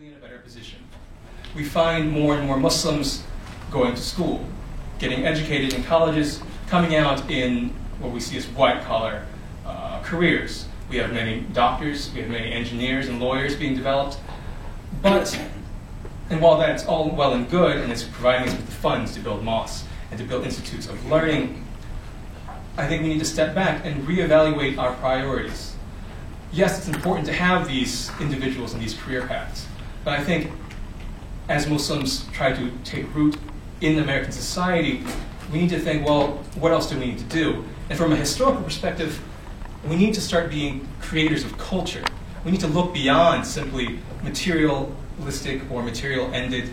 economically in a better position. We find more and more Muslims going to school, getting educated in colleges, coming out in what we see as white-collar careers. We have many doctors, we have many engineers and lawyers being developed. And while that's all well and good, and it's providing us with the funds to build mosques and to build institutes of learning, I think we need to step back and reevaluate our priorities. Yes, it's important to have these individuals and these career paths, but I think as Muslims try to take root in American society, we need to think, well, what else do we need to do? And from a historical perspective, we need to start being creators of culture. We need to look beyond simply materialistic or material-ended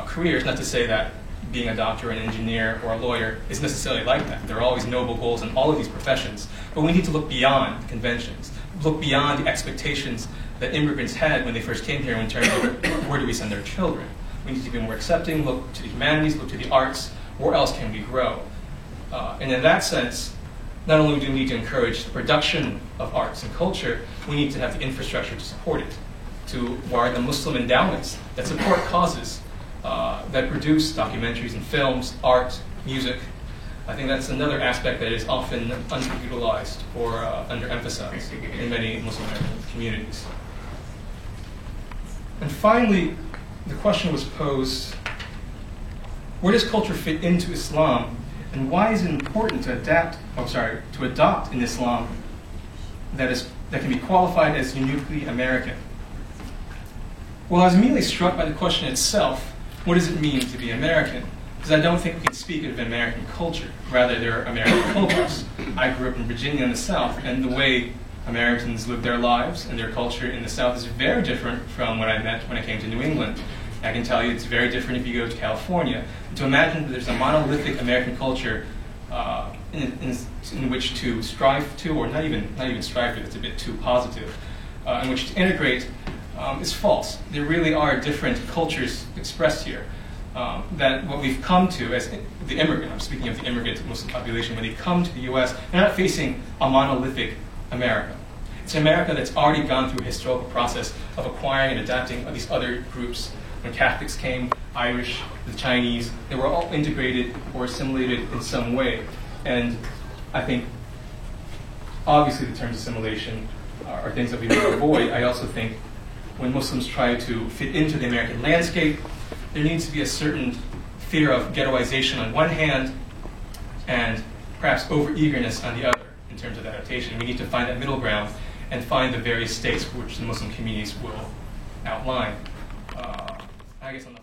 careers, not to say that being a doctor, an engineer, or a lawyer is necessarily like that. There are always noble goals in all of these professions, but we need to look beyond the conventions, look beyond the expectations that immigrants had when they first came here in terms of where do we send our children. We need to be more accepting, look to the humanities, look to the arts, where else can we grow? And in that sense, not only do we need to encourage the production of arts and culture, we need to have the infrastructure to support it, to wire the Muslim endowments that support causes that produce documentaries and films, art, music. I think that's another aspect that is often underutilized or underemphasized in many Muslim American communities. And finally, the question was posed, where does culture fit into Islam, and why is it important to adopt an Islam that can be qualified as uniquely American? Well, I was immediately struck by the question itself, what does it mean to be American? Because I don't think we can speak of American culture. Rather, they're American cultures. I grew up in Virginia in the South, and the way Americans live their lives and their culture in the South is very different from what I met when I came to New England. I can tell you it's very different if you go to California. And to imagine that there's a monolithic American culture in which to strive to, or not even strive to, it's a bit too positive, in which to integrate is false. There really are different cultures expressed here. That what we've come to as the immigrant, I'm speaking of the immigrant Muslim population, when they come to the US, they're not facing a monolithic America. It's an America that's already gone through a historical process of acquiring and adapting these other groups. When Catholics came, Irish, the Chinese, they were all integrated or assimilated in some way. And I think, obviously, the terms assimilation are things that we need to avoid. I also think when Muslims try to fit into the American landscape, there needs to be a certain fear of ghettoization on one hand and perhaps over-eagerness on the other in terms of adaptation. We need to find that middle ground and find the various states which the Muslim communities will outline. I guess on the